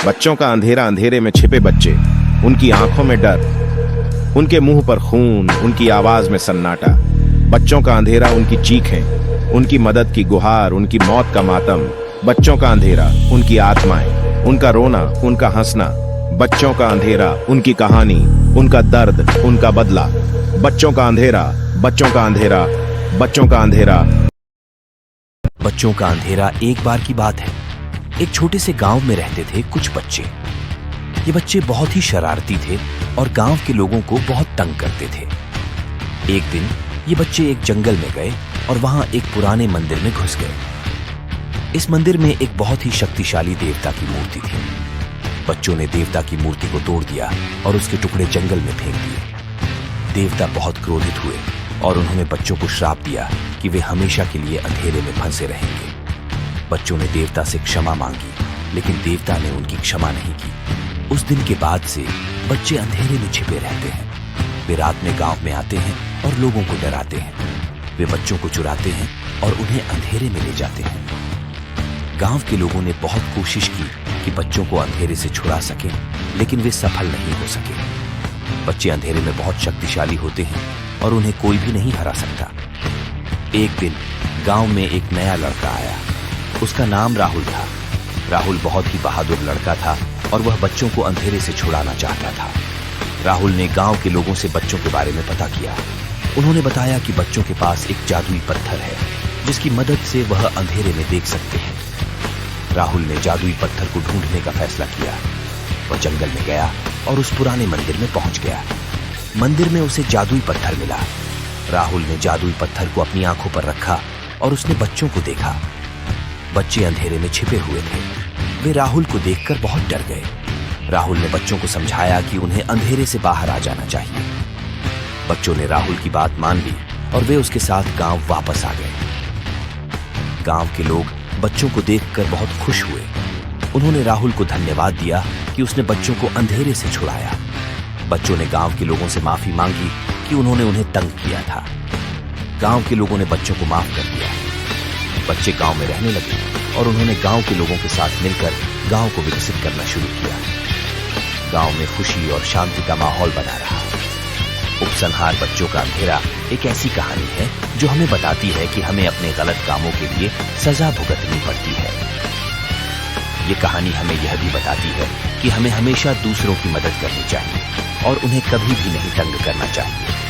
बच्चों का अंधेरा, अंधेरे में छिपे बच्चे, उनकी आंखों में डर, उनके मुंह पर खून, उनकी आवाज में सन्नाटा। बच्चों का अंधेरा, उनकी चीखें, उनकी मदद की गुहार, उनकी मौत का मातम। बच्चों का अंधेरा, उनकी आत्माएं, उनका रोना, उनका हंसना। बच्चों का अंधेरा, उनकी कहानी, उनका दर्द, उनका बदला। बच्चों का अंधेरा, बच्चों का अंधेरा, बच्चों का अंधेरा। बच्चों का अंधेरा एक बार की बात है। एक छोटे से गांव में रहते थे कुछ बच्चे। ये बच्चे बहुत ही शरारती थे और गांव के लोगों को बहुत तंग करते थे। एक दिन ये बच्चे एक जंगल में गए और वहां एक पुराने मंदिर में घुस गए। इस मंदिर में एक बहुत ही शक्तिशाली देवता की मूर्ति थी। बच्चों ने देवता की मूर्ति को तोड़ दिया और उसके टुकड़े जंगल में फेंक दिए। देवता बहुत क्रोधित हुए और उन्होंने बच्चों को श्राप दिया कि वे हमेशा के लिए अंधेरे में फंसे रहेंगे। बच्चों ने देवता से क्षमा मांगी, लेकिन देवता ने उनकी क्षमा नहीं की। उस दिन के बाद से बच्चे अंधेरे में छिपे रहते हैं। वे रात में गांव में आते हैं और लोगों को डराते हैं। वे बच्चों को चुराते हैं और उन्हें अंधेरे में ले जाते हैं। गांव के लोगों ने बहुत कोशिश की कि बच्चों को अंधेरे से छुड़ा सकें, लेकिन वे सफल नहीं हो सके। बच्चे अंधेरे में बहुत शक्तिशाली होते हैं और उन्हें कोई भी नहीं हरा सकता। एक दिन गांव में एक नया लड़का आया। उसका नाम राहुल था। राहुल बहुत ही बहादुर लड़का था और वह बच्चों को अंधेरे से छुड़ाना चाहता था। राहुल ने गांव के लोगों से बच्चों के बारे में पता किया। उन्होंने बताया कि बच्चों के पास एक जादुई पत्थर है जिसकी मदद से वह अंधेरे में देख सकते हैं। राहुल ने जादुई पत्थर को ढूंढने का फैसला किया। वह जंगल में गया और उस पुराने मंदिर में पहुंच गया। मंदिर में उसे जादुई पत्थर मिला। राहुल ने जादुई पत्थर को अपनी आंखों पर रखा और उसने बच्चों को देखा। बच्चे अंधेरे में छिपे हुए थे। वे राहुल को देखकर बहुत डर गए। राहुल ने बच्चों को समझाया कि उन्हें अंधेरे से बाहर आ जाना चाहिए। बच्चों ने राहुल की बात मान ली और वे उसके साथ गांव वापस आ गए। गांव के लोग बच्चों को देखकर बहुत खुश हुए। उन्होंने राहुल को धन्यवाद दिया कि उसने बच्चों को अंधेरे से छुड़ाया। बच्चों ने गांव के लोगों से माफी मांगी कि उन्होंने उन्हें तंग किया था। गांव के लोगों ने बच्चों को माफ कर दिया। बच्चे गांव में रहने लगे और उन्होंने गांव के लोगों के साथ मिलकर गांव को विकसित करना शुरू किया। गांव में खुशी और शांति का माहौल बना रहा। उपसंहार बच्चों का अंधेरा एक ऐसी कहानी है जो हमें बताती है कि हमें अपने गलत कामों के लिए सजा भुगतनी पड़ती है। ये कहानी हमें यह भी बताती है कि हमें हमेशा दूसरों की मदद करनी चाहिए और उन्हें कभी भी नहीं तंग करना चाहिए।